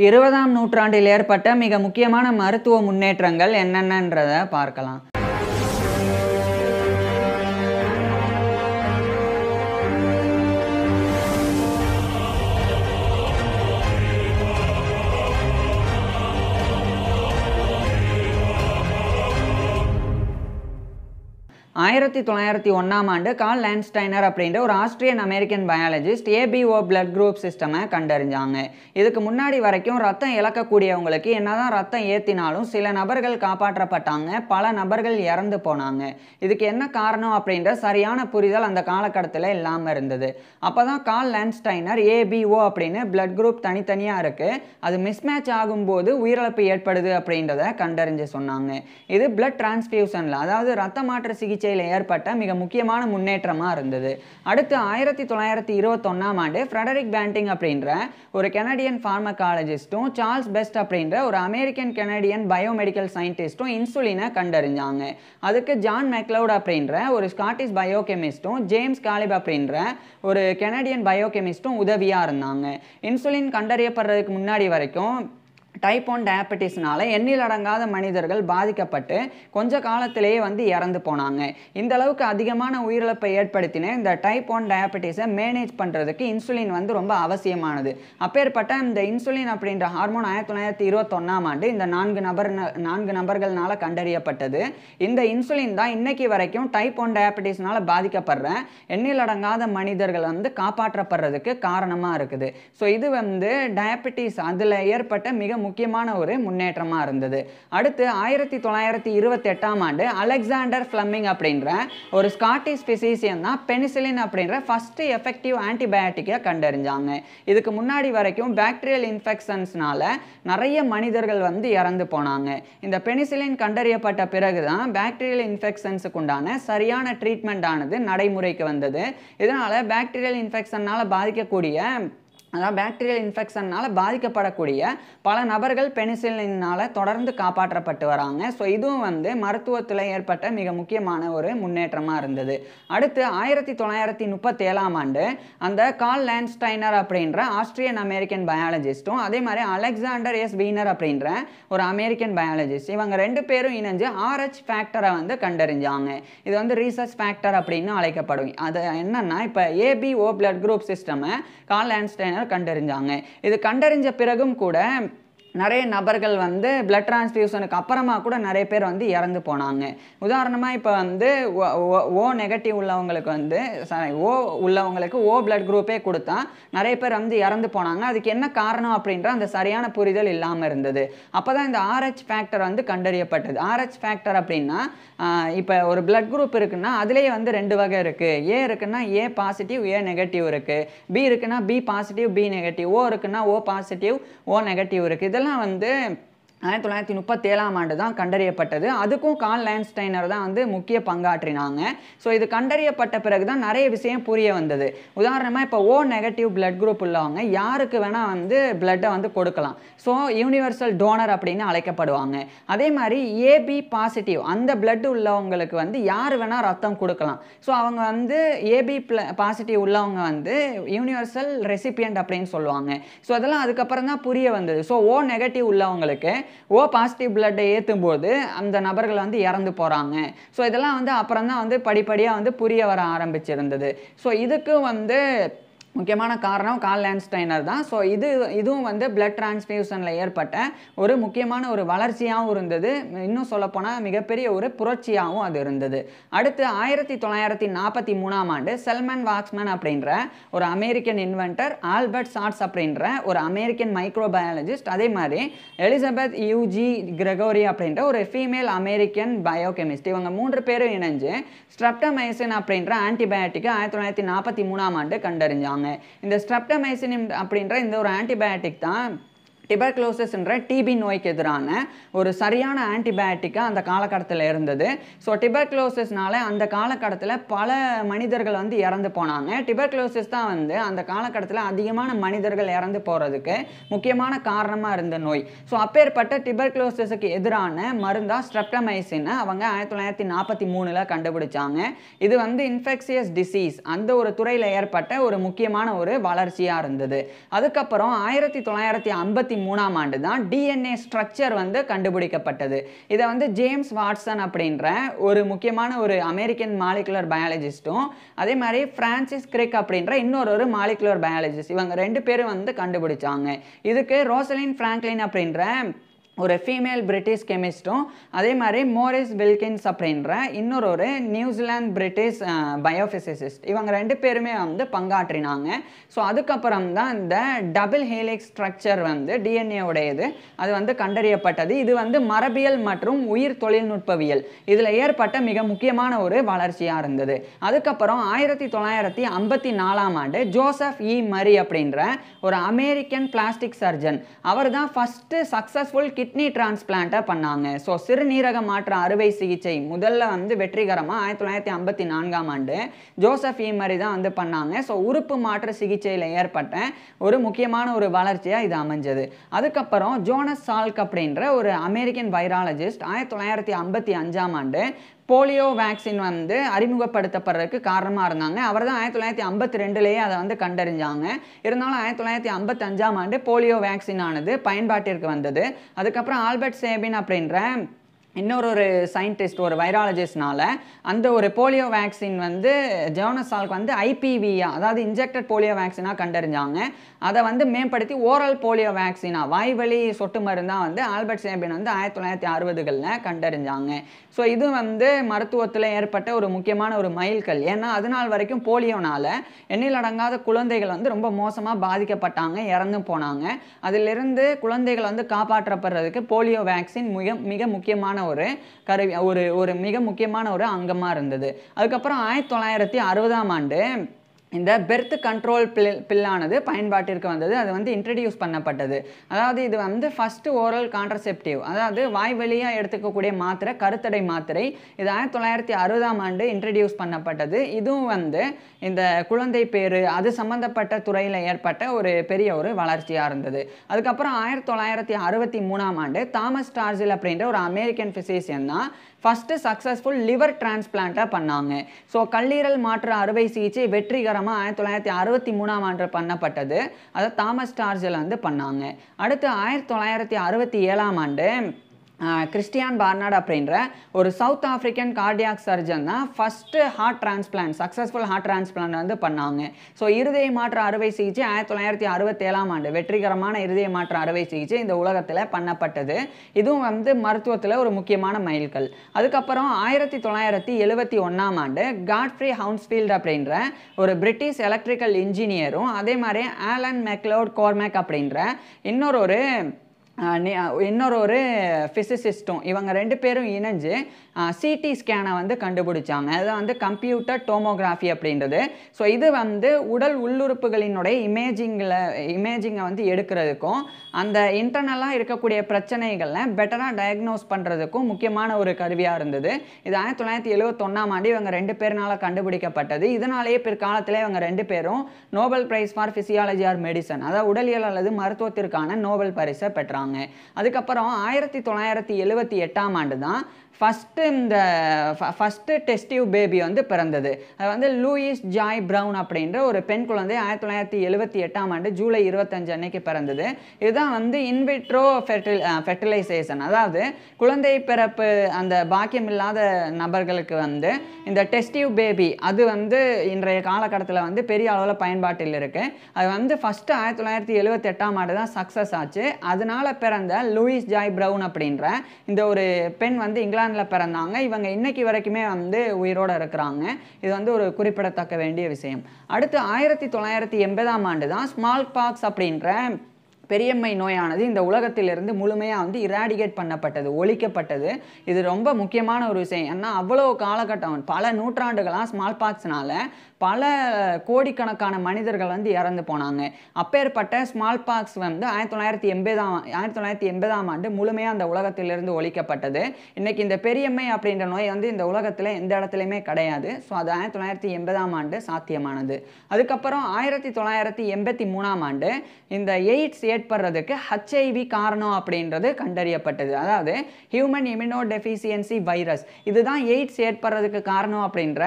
20ஆம் நூற்றாண்டில் ஏற்பட்ட மிக முக்கியமான மருத்துவ முன்னேற்றங்கள் என்னென்னன்றத பார்க்கலாம். ஆயிரத்தி 1901ஆம் ஆண்டு கார்ல் லேண்ட்ஸ்டைனர் அப்படின்ற ஒரு Austrian American biologist ABO blood group சிஸ்டமை கண்டறிஞ்சாங்க. இதுக்கு முன்னாடி வரைக்கும் ரத்தம் இழக்கக்கூடியவங்களுக்கு என்னதான் ரத்தம் ஏற்றினாலும் சில நபர்கள் காப்பாற்றப்பட்டாங்க, பல நபர்கள் இறந்து போனாங்க. இதுக்கு என்ன காரணம் அப்படின்ற சரியான புரிதல் அந்த காலகட்டத்தில் இல்லாமல் இருந்தது. அப்போ தான் கார்ல் லேண்ட்ஸ்டைனர் ஏபிஓ அப்படின்னு பிளட் குரூப் தனித்தனியாக இருக்குது, அது மிஸ்மேட்ச் ஆகும்போது உயிரிழப்பு ஏற்படுது அப்படின்றத கண்டறிஞ்சு சொன்னாங்க. இது பிளட் டிரான்ஸ்ஃபியூஷனில், அதாவது ரத்த மாற்று சிகிச்சை ஏற்பட்ட மிக முக்கியமான முன்னேற்றமாக இருந்தது. அடுத்து 1921ஆம் ஆண்டு ஃப்ரெடரிக் பேண்டிங் அப்படின்ற ஒரு கெனடியன் ஃபார்மகாலஜிஸ்ட்டும் சார்ல்ஸ் பெஸ்ட் அப்படின்ற ஒரு அமெரிக்கன் கெனடியன் பயோமெடிக்கல் சயின்டிஸ்ட்டும் இன்சுலினை கண்டறிஞ்சாங்க. அதுக்கு ஜான் மெக்லவுட் அப்படின்ற ஒரு ஸ்காட்டிஷ் பயோகெமிஸ்ட்டும் ஜேம்ஸ் காலிப் அப்படின்ற ஒரு கெனடியன் பயோகெமிஸ்ட்டும் உதவியாக இருந்தாங்க. இன்சுலின் கண்டறியப்படுறதுக்கு முன்னாடி வரைக்கும் டைப் 1 டயபெட்டிஸ்னால எண்ணில் அடங்காத மனிதர்கள் பாதிக்கப்பட்டு கொஞ்ச காலத்திலேயே இறந்து போனாங்க. இந்த அளவுக்கு அதிகமான உயிரிழப்பை ஏற்படுத்தின இந்த டைப் 1 டயபெட்டிஸை மேனேஜ் பண்ணுறதுக்கு இன்சுலின் ரொம்ப அவசியமானது. அப்பேற்பட்ட இந்த இன்சுலின் அப்படின்ற ஹார்மோன் 1921ஆம் ஆண்டு இந்த நான்கு நபர்களால் கண்டறியப்பட்டது. இந்த இன்சுலின் தான் இன்னைக்கு வரைக்கும் டைப் 1 டயபெட்டிஸ்னால பாதிக்கப்படுற எண்ணில் அடங்காத மனிதர்கள் காப்பாற்றப்படுறதுக்கு காரணமாக இருக்குது. ஸோ இது டயபெட்டிஸ் அதில் ஏற்பட்ட மிக முக்கியமான ஒரு முன்னேற்றமாக இருந்தது. அடுத்து 1928ஆம் ஆண்டு அலெக்சாண்டர் ஃப்ளெமிங் அப்படின்ற ஒரு ஸ்காட்டிஷ் பிசிசியன் தான் பெனிசிலின் அப்படின்ற ஃபர்ஸ்ட் எஃபெக்டிவ் ஆன்டிபயோட்டிக்கை கண்டறிஞ்சாங்க. இதுக்கு முன்னாடி வரைக்கும் பாக்டீரியல் இன்ஃபெக்ஷன்ஸ்னால நிறைய மனிதர்கள் இறந்து போனாங்க. இந்த பெனிசிலின் கண்டறியப்பட்ட பிறகுதான் பாக்டீரியல் இன்ஃபெக்ஷன்ஸுக்கு உண்டான சரியான ட்ரீட்மெண்ட் ஆனது நடைமுறைக்கு வந்தது. இதனால பாக்டீரியல் இன்ஃபெக்ஷனால பாக்டீரியல் இன்ஃபெக்ஷனால் பாதிக்கப்படக்கூடிய பல நபர்கள் பெனிசிலினால் தொடர்ந்து காப்பாற்றப்பட்டு வராங்க. ஸோ இதுவும் மருத்துவத்தில் ஏற்பட்ட மிக முக்கியமான ஒரு முன்னேற்றமாக இருந்தது. அடுத்து 1937ஆம் ஆண்டு அந்த கார்ல் லேண்ட்ஸ்டைனர் அப்படின்ற ஆஸ்திரியன் அமெரிக்கன் பயாலஜிஸ்ட்டும் அதே மாதிரி அலெக்சாண்டர் எஸ் வீனர் அப்படின்ற ஒரு அமெரிக்கன் பயாலஜிஸ்ட், இவங்க ரெண்டு பேரும் இணைஞ்சு RH ஃபேக்டரை கண்டறிஞ்சாங்க. இது ரீசர்ச் ஃபேக்டர் அப்படின்னு அழைக்கப்படும். அது என்னன்னா, இப்போ ஏபிஓ பிளட் குரூப் சிஸ்டமை கார்ல் லேண்ட்ஸ்டைனர் கண்டறிஞ்சாங்க. இது கண்டறிஞ்ச பிறகும் கூட நிறைய நபர்கள் பிளட் டிரான்ஸ்ஃபியூஷனுக்கு அப்புறமா கூட நிறைய பேர் இறந்து போனாங்க. உதாரணமாக இப்போ ஓ நெகட்டிவ் உள்ளவங்களுக்கு ஓ உள்ளவங்களுக்கு ஓ பிளட் குரூப்பே கொடுத்தா நிறைய பேர் இறந்து போனாங்க. அதுக்கு என்ன காரணம் அப்படின்ற அந்த சரியான புரிதல் இல்லாமல் இருந்தது. அப்போ தான் இந்த RH ஃபேக்டர் கண்டறியப்பட்டது. RH ஃபேக்டர் அப்படின்னா, இப்போ ஒரு பிளட் குரூப் இருக்குன்னா அதுலேயே 2 வகை இருக்குது. ஏ இருக்குன்னா ஏ பாசிட்டிவ் ஏ நெகட்டிவ் இருக்குது, பி இருக்குன்னா பி பாசிட்டிவ் பி நெகட்டிவ், ஓ இருக்குன்னா ஓ பாசிட்டிவ் ஓ நெகட்டிவ் இருக்குது. இதெல்லாம் 1937ஆம் ஆண்டு தான் கண்டறியப்பட்டது. அதுக்கும் கார்ல் லேண்ட்ஸ்டைனர் தான் முக்கிய பங்காற்றினாங்க. ஸோ இது கண்டறியப்பட்ட பிறகு தான் நிறைய விஷயம் புரிய வந்தது. உதாரணமாக இப்போ ஓ நெகட்டிவ் பிளட் குரூப் உள்ளவங்க யாருக்கு வேணால் பிளட்டை கொடுக்கலாம். ஸோ யூனிவர்சல் டோனர் அப்படின்னு அழைக்கப்படுவாங்க. அதே மாதிரி ஏபி பாசிட்டிவ் அந்த பிளட் உள்ளவங்களுக்கு யார் வேணால் ரத்தம் கொடுக்கலாம். ஸோ அவங்க ஏபி பாசிட்டிவ் உள்ளவங்க யூனிவர்சல் ரெசிபியன்ட் அப்படின்னு சொல்லுவாங்க. ஸோ அதெல்லாம் அதுக்கப்புறம் தான் புரிய வந்தது. ஸோ ஓ நெகட்டிவ் உள்ளவங்களுக்கு ஓ பாசிட்டிவ் பிளட்டை ஏற்றும் போது அந்த நபர்கள் இறந்து போகிறாங்க. ஸோ இதெல்லாம் அப்புறம் தான் படிப்படியாக புரிய வர ஆரம்பிச்சிருந்தது. ஸோ இதுக்கு முக்கியமான காரணம் கார்ல் லேண்ட்ஸ்டைனர் தான். ஸோ இதுவும் பிளட் டிரான்ஸ்ஃபியூஷனில் ஏற்பட்ட ஒரு முக்கியமான ஒரு வளர்ச்சியாகவும் இருந்தது. இன்னும் சொல்லப்போனால் மிகப்பெரிய ஒரு புரட்சியாகவும் அது இருந்தது. அடுத்து 1943ஆம் ஆண்டு செல்மன் வாக்ஸ்மேன் அப்படின்ற ஒரு அமெரிக்கன் இன்வென்டர், ஆல்பர்ட் சாட்ஸ் அப்படின்ற ஒரு அமெரிக்கன் மைக்ரோபயாலஜிஸ்ட், அதே மாதிரி எலிசபெத் யூஜி கிரெகோரி அப்படின்ற ஒரு ஃபீமேல் அமெரிக்கன் பயோகெமிஸ்ட், இவங்க 3 பேரும் இணைஞ்சு ஸ்ட்ரெப்டமைசின் அப்படின்ற ஆன்டிபயோட்டிக்கை 1943ஆம் ஆண்டு கண்டறிஞ்சாங்க. இந்த ஸ்ட்ரெப்டமைசின் அப்படின்ற இந்த ஒரு ஆன்டிபயோட்டிக் தான் டிபர்குலோசிஸ்ன்ற டிபி நோய்க்கு எதிரான ஒரு சரியான ஆன்டிபயோட்டிக்காக அந்த காலகட்டத்தில் இருந்தது. ஸோ டிபர்குலோசிஸ்னால அந்த காலகட்டத்தில் பல மனிதர்கள் இறந்து போனாங்க. டிபர்குலோசிஸ் தான் அந்த காலகட்டத்தில் அதிகமான மனிதர்கள் இறந்து போகிறதுக்கு முக்கியமான காரணமாக இருந்த நோய். ஸோ அப்பேற்பட்ட டிபர்குலோசிஸுக்கு எதிரான மருந்தாக ஸ்ட்ரெப்டமைசினை அவங்க 1943 கண்டுபிடிச்சாங்க. இது இன்ஃபெக்ஷியஸ் டிசீஸ் அந்த ஒரு துறையில் ஏற்பட்ட ஒரு முக்கியமான ஒரு வளர்ச்சியாக இருந்தது. அதுக்கப்புறம் 1953 1963ஆம் ஆண்டு தான் டிஎன்ஏ ஸ்ட்ரக்சர் வந்து கண்டுபிடிக்கப்பட்டது. இதை வந்து ஜேம்ஸ் வாட்சன் அப்படின்ற ஒரு முக்கியமான ஒரு அமெரிக்கன் மாலிகுலர் பயாலஜிஸ்ட்டும் அதே மாதிரி பிரான்சிஸ் கிரிக் அப்படின்ற இன்னொரு மாலிகுலர் பயாலஜிஸ்ட் இவங்க 2 பேரும் வந்து கண்டுபிடிச்சாங்க. இதுக்கு ரோசலின் பிராங்க்லின் அப்படின்ற ஒரு ஃபீமேல் பிரிட்டிஷ் கெமிஸ்ட்டும் அதே மாதிரி மோரிஸ் வில்கின்ஸ் அப்படின்ற இன்னொரு நியூசிலாந்து பிரிட்டிஷ் பயோபிசிசிஸ்ட் இவங்க 2 பேருமே வந்து பங்காற்றினாங்க. ஸோ அதுக்கப்புறம் தான் இந்த டபுள் ஹேலிக்ஸ் ஸ்ட்ரக்சர் வந்து டிஎன்ஏ உடையது அது வந்து கண்டறியப்பட்டது. இது வந்து மரபியல் மற்றும் உயிர் தொழில்நுட்பவியல் இதில் ஏற்பட்ட மிக முக்கியமான ஒரு வளர்ச்சியாக இருந்தது. அதுக்கப்புறம் 1954ஆம் ஆண்டு ஜோசப் இ மரி அப்படின்ற ஒரு அமெரிக்கன் பிளாஸ்டிக் சர்ஜன் அவர் தான் ஃபஸ்ட்டு சக்ஸஸ்ஃபுல் கிட்னி டிரான்ஸ்பிளான்ட்டை பண்ணாங்க. ஸோ சிறுநீரக மாற்று அறுவை சிகிச்சை முதல்ல வந்து வெற்றிகரமாக 1954ஆம் ஆண்டு ஜோசப் இ மரி தான் வந்து பண்ணாங்க. ஸோ உறுப்பு மாற்று சிகிச்சையில் ஏற்பட்ட ஒரு முக்கியமான ஒரு வளர்ச்சியாக இது அமைஞ்சது. அதுக்கப்புறம் ஜோனஸ் சால்க் அப்படின்ற ஒரு அமெரிக்கன் வைராலஜிஸ்ட் 1955ஆம் ஆண்டு போலியோ வேக்சின் வந்து அறிமுகப்படுத்தப்படுறதுக்கு காரணமாக இருந்தாங்க. அவர் தான் 1952லேயே அதை வந்து கண்டறிஞ்சாங்க. இருந்தாலும் 1955ஆம் ஆண்டு போலியோ வேக்சின் ஆனது பயன்பாட்டிற்கு வந்தது. அதுக்கப்புறம் ஆல்பர்ட் சேபின் அப்படின்ற இன்னொரு சயின்டிஸ்ட் ஒரு வைராலஜிஸ்ட்னால அந்த ஒரு போலியோ வேக்சின் வந்து ஜோனஸ் சால்க் வந்து ஐபிவியா அதாவது இன்ஜெக்டட் போலியோ வேக்சினாக கண்டறிஞ்சாங்க. அதை வந்து மேம்படுத்தி ஓரல் போலியோ வேக்சினா வாய்வழி சொட்டு மருந்தாக வந்து ஆல்பர்ட் சேபின் வந்து 1960களில் கண்டறிஞ்சாங்க. ஸோ இது வந்து மருத்துவத்தில் ஏற்பட்ட ஒரு முக்கியமான ஒரு மைல்கல். ஏன்னா அதனால் வரைக்கும் போலியோனால எண்ணிலடங்காத குழந்தைகள் வந்து ரொம்ப மோசமாக பாதிக்கப்பட்டாங்க, இறந்து போனாங்க. அதிலிருந்து குழந்தைகள் வந்து காப்பாற்றப்படுறதுக்கு போலியோ வேக்சின் மிக முக்கியமான ஒரு கருவி ஒரு மிக முக்கியமான ஒரு அங்கமாக இருந்தது. அதுக்கப்புறம் 1960ஆம் ஆண்டு இந்த பெர்த் கண்ட்ரோல் பில்லானது பயன்பாட்டிற்கு வந்தது. அது வந்து இன்ட்ரடியூஸ் பண்ணப்பட்டது. அதாவது இது வந்து ஃபஸ்ட்டு ஓரல் கான்ட்ரசெப்டிவ் அதாவது வாய் வழியாக எடுத்துக்கக்கூடிய மாத்திரை கருத்தடை மாத்திரை இது 1960ஆம் ஆண்டு இன்ட்ரடியூஸ் பண்ணப்பட்டது. இதுவும் வந்து இந்த குழந்தை பேரு அது சம்மந்தப்பட்ட துறையில் ஏற்பட்ட ஒரு பெரிய ஒரு வளர்ச்சியாக இருந்தது. அதுக்கப்புறம் 1963ஆம் ஆண்டு தாமஸ் டார்சில் அப்படின்ற ஒரு அமெரிக்கன் ஃபிசிஷியன் தான் ஃபஸ்ட்டு சக்ஸஸ்ஃபுல் லிவர் டிரான்ஸ்பிளான்ட்டாக பண்ணாங்க. ஸோ கல்லீரல் மாற்று அறுவை சிகிச்சை வெற்றிகரமாக 1963ஆம் ஆண்டு பண்ணப்பட்டது. அதை தாமஸ் டார்சில் வந்து பண்ணாங்க. அடுத்து 1967ஆம் ஆண்டு கிறிஸ்டியான் பார்னார்ட் அப்படின்ற ஒரு சவுத் ஆஃப்ரிக்கன் கார்டியாக் சர்ஜன் தான் first heart transplant successful heart transplant வந்து பண்ணாங்க. ஸோ இருதய மாற்று அறுவை சிகிச்சை 1967ஆம் ஆண்டு வெற்றிகரமான இருதய மாற்று அறுவை சிகிச்சை இந்த உலகத்தில் பண்ணப்பட்டது. இதுவும் வந்து மருத்துவத்தில் ஒரு முக்கியமான மைல்கல். அதுக்கப்புறம் 1971ஆம் ஆண்டு காட்ஃப்ரீ ஹவுன்ஸ்ஃபீல்ட் அப்படின்ற ஒரு பிரிட்டிஷ் எலக்ட்ரிக்கல் இன்ஜினியரும் அதே மாதிரி ஆலன் மெக்லோட் கோர்மேக் அப்படின்ற இன்னொரு ஃபிசிசிஸ்ட்டும் இவங்க 2 பேரும் இணைஞ்சு சிடி ஸ்கேனை வந்து கண்டுபிடிச்சாங்க. அதுதான் வந்து கம்ப்யூட்டர் டோமோகிராஃபி அப்படின்றது. ஸோ இது வந்து உடல் உள்ளுறுப்புகளினுடைய இமேஜிங்கை வந்து எடுக்கிறதுக்கும் அந்த இன்டர்னலாக இருக்கக்கூடிய பிரச்சனைகளை பெட்டராக டயக்னோஸ் பண்ணுறதுக்கும் முக்கியமான ஒரு கருவியாக இருந்தது. இது 1971ஆம் ஆண்டு இவங்க 2 பேர்னால கண்டுபிடிக்கப்பட்டது. இதனாலேயே பிற்காலத்தில் இவங்க 2 பேரும் Nobel prize for physiology R medicine அதாவது உடலியல் அல்லது மருத்துவத்திற்கான நோபல் பரிசை பெற்றாங்க. அதுக்கப்புறம் 1978ஆம் ஆண்டு தான் ஃபஸ்ட்டு டெஸ்ட் டியூப் பேபி வந்து பிறந்தது. அது வந்து லூயிஸ் ஜாய் ப்ரவுன் அப்படின்ற ஒரு பெண் குழந்தை 1978ஆம் ஆண்டு ஜூலை 25 அன்னைக்கு பிறந்தது. இதுதான் வந்து இன்விட்ரோ ஃபெர்டிலைசேஷன் அதாவது குழந்தை பிறப்பு அந்த பாக்கியம் இல்லாத நபர்களுக்கு வந்து இந்த டெஸ்ட் டியூப் பேபி அது வந்து இன்றைய காலகட்டத்தில் வந்து பெரிய அளவில் பயன்பாட்டில் இருக்குது. அது வந்து ஃபஸ்ட்டு 1978ஆம் ஆண்டு தான் சக்ஸஸ் ஆச்சு. அதனால பிறந்த லூயிஸ் ஜாய் ப்ரவுன் அப்படின்ற இந்த ஒரு பெண் வந்து இங்கிலாந்து பிறந்தாங்க. இவங்க இன்னைக்கு வரைக்குமே வந்து உயிரோட இருக்கிறாங்க. இது வந்து ஒரு குறிப்பிடத்தக்க வேண்டிய விஷயம். அடுத்து 1980ஆம் ஆண்டு தான் ஸ்மால் பாக்ஸ் அப்படின்ற பெரியம்மை நோயானது இந்த உலகத்திலிருந்து முழுமையாக வந்து இராடிகேட் பண்ணப்பட்டது, ஒழிக்கப்பட்டது. இது ரொம்ப முக்கியமான ஒரு விஷயம். ஏன்னா அவ்வளோ காலகட்டம் பல நூற்றாண்டுகளாக ஸ்மால் பாக்ஸ்னால பல கோடிக்கணக்கான மனிதர்கள் வந்து இறந்து போனாங்க. அப்பேற்பட்ட ஸ்மால் பாக்ஸ் வந்து 1980ஆம் ஆண்டு முழுமையாக அந்த உலகத்திலிருந்து ஒழிக்கப்பட்டது. இன்றைக்கி இந்த பெரியம்மை அப்படின்ற நோய் வந்து இந்த உலகத்தில் எந்த இடத்துலையுமே கிடையாது. ஸோ அது 1980ஆம் ஆண்டு சாத்தியமானது. அதுக்கப்புறம் 1983ஆம் ஆண்டு இந்த எய்ட்ஸ் ஏற்படுறதுக்கு HIV காரணம் அப்படின்றது கண்டறியப்பட்டது. அதாவது ஹியூமன் இம்யூனோ டெஃபிஷியன்சி வைரஸ் இதுதான் எய்ட்ஸ் ஏற்படுறதுக்கு காரணம் அப்படின்ற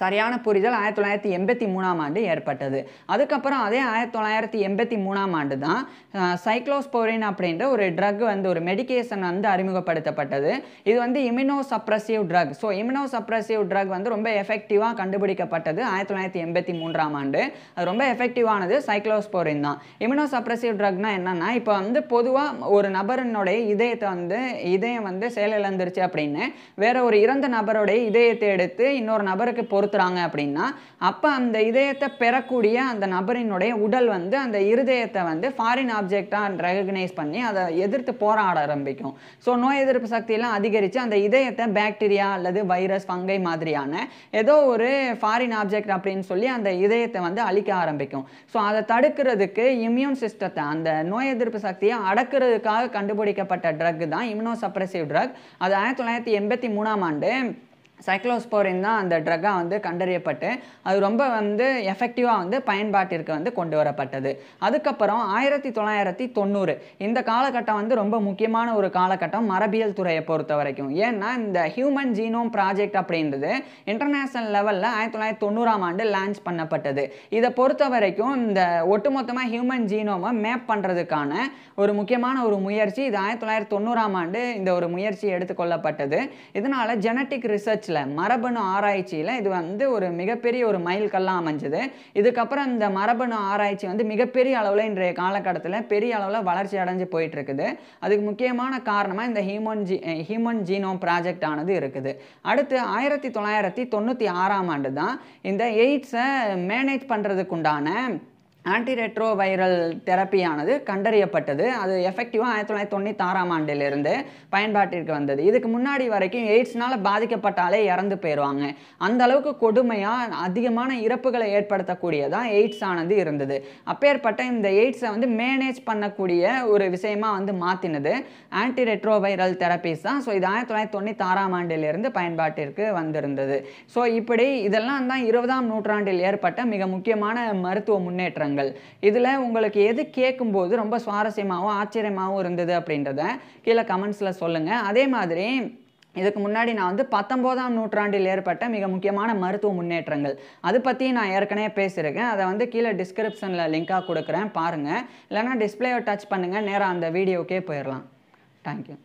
சரியான புரிதல் 1983ஆம் ஆண்டு ஏற்பட்டது. அதுக்கப்புறம் அதே 1983ஆம் ஆண்டு தான் சைக்ளோஸ்போரின் அப்படின்ற ஒரு ட்ரக் வந்து ஒரு மெடிகேஷன் வந்து அறிமுகப்படுத்தப்பட்டது. இது வந்து immunosuppressive drug. So immunosuppressive drug வந்து ரொம்ப எஃபெக்டிவாக கண்டுபிடிக்கப்பட்டது 1983ஆம் ஆண்டு. அது ரொம்ப எஃபெக்டிவானது சைக்ளோஸ்போரின் தான். இம்யூனோ சப்ரசிவ் ட்ரக்னா என்னன்னா, இப்போ வந்து பொதுவாக ஒரு நபரினுடைய இதயம் வந்து செயலிழந்துருச்சு அப்படின்னு வேற ஒரு இறந்த நபருடைய இதயத்தை எடுத்து இன்னொரு நபருக்கு பொருத்துறாங்க அப்படின்னா, அப்ப அந்த இதயத்தை பெறக்கூடிய அந்த நபரினுடைய உடல் வந்து அந்த இருதயத்தை வந்து ஃபாரின் ஆப்ஜெக்டா ரெகக்னைஸ் பண்ணி அதை எதிர்த்து போராட ஆரம்பிக்கும். ஸோ நோய் எதிர்ப்பு சக்தியெல்லாம் அதிகரித்து அந்த இதயத்தை பாக்டீரியா அல்லது வைரஸ் ஃபங்கை மாதிரியான ஏதோ ஒரு ஃபாரின் ஆப்ஜெக்ட் அப்படின்னு சொல்லி அந்த இதயத்தை வந்து அழிக்க ஆரம்பிக்கும். ஸோ அதை தடுக்கிறதுக்கு இம்யூன் சிஸ்டத்தை அந்த நோய் எதிர்ப்பு சக்தியை அடக்கிறதுக்காக கண்டுபிடிக்கப்பட்ட ட்ரக் தான் இம்யூனோ சப்ரசிவ் ட்ரக். அது 1983ஆம் ஆண்டு சைக்ளோஸ்போரின் தான் அந்த ட்ரக்காக வந்து கண்டறியப்பட்டு அது ரொம்ப வந்து எஃபெக்டிவாக வந்து பயன்பாட்டிற்கு வந்து கொண்டு வரப்பட்டது. அதுக்கப்புறம் 1990 இந்த காலகட்டம் வந்து ரொம்ப முக்கியமான ஒரு காலகட்டம் மரபியல் துறையை பொறுத்த வரைக்கும். ஏன்னா இந்த ஹியூமன் ஜீனோம் ப்ராஜெக்ட் அப்படின்றது இன்டர்நேஷனல் லெவலில் 1990ஆம் ஆண்டு லான்ச் பண்ணப்பட்டது. இதை பொறுத்த வரைக்கும் இந்த ஒட்டுமொத்தமாக ஹியூமன் ஜீனோமை மேப் பண்ணுறதுக்கான ஒரு முக்கியமான ஒரு முயற்சி இது 1990ஆம் ஆண்டு இந்த ஒரு முயற்சி எடுத்துக்கொள்ளப்பட்டது. இதனால் ஜெனட்டிக் ரிசர்ச் மரபணு ஆராய்ச்சியில் இது வந்து ஒரு மிகப்பெரிய ஒரு மைல்கல்லாக அமைஞ்சது. இதுக்கப்புறம் இந்த மரபணு ஆராய்ச்சி வந்து மிகப்பெரிய அளவில் இன்றைய காலகட்டத்தில் பெரிய அளவில் வளர்ச்சி அடைஞ்சு போயிட்டு இருக்குது. அதுக்கு முக்கியமான காரணமாக இந்த ஹியூமன் ஜீனோம் ப்ராஜெக்ட் ஆனது இருக்குது. அடுத்து 1996ஆம் ஆண்டு தான் இந்த எய்ட்ஸை மேனேஜ் பண்ணுறதுக்குண்டான ஆன்டிரெட்ரோவைரல் தெரப்பியானது கண்டறியப்பட்டது. அது எஃபெக்டிவாக 1996ஆம் ஆண்டிலிருந்து பயன்பாட்டிற்கு வந்தது. இதுக்கு முன்னாடி வரைக்கும் எய்ட்ஸ்னால் பாதிக்கப்பட்டாலே இறந்து போயிடுவாங்க. அந்த அளவுக்கு கொடுமையாக அதிகமான இறப்புகளை ஏற்படுத்தக்கூடியதாக எய்ட்ஸ் ஆனது இருந்தது. அப்பேற்பட்ட இந்த எய்ட்ஸை வந்து மேனேஜ் பண்ணக்கூடிய ஒரு விஷயமாக வந்து மாற்றினது ஆன்டிரெட்ரோவைரல் தெரப்பிஸ் தான். ஸோ இது 1996ஆம் ஆண்டிலிருந்து பயன்பாட்டிற்கு வந்திருந்தது. ஸோ இப்படி இதெல்லாம் தான் 20ஆம் நூற்றாண்டில் ஏற்பட்ட மிக முக்கியமான மருத்துவ முன்னேற்றங்கள். இதில் உங்களுக்கு எது கேட்கும்போது ரொம்ப சுவாரஸ்யமாகவும் ஆச்சரியமாகவும் இருந்தது அப்படின்றத கீழே கமெண்ட்ஸில் சொல்லுங்கள். அதே மாதிரி இதுக்கு முன்னாடி நான் வந்து 19ஆம் நூற்றாண்டில் ஏற்பட்ட மிக முக்கியமான மருத்துவ முன்னேற்றங்கள் அது பற்றி நான் ஏற்கனவே பேசியிருக்கேன். அதை வந்து கீழே டிஸ்கிரிப்ஷனில் லிங்காக கொடுக்குறேன், பாருங்கள். இல்லைனா டிஸ்பிளேவை டச் பண்ணுங்கள், நேராக அந்த வீடியோக்கே போயிடலாம். தேங்க்யூ.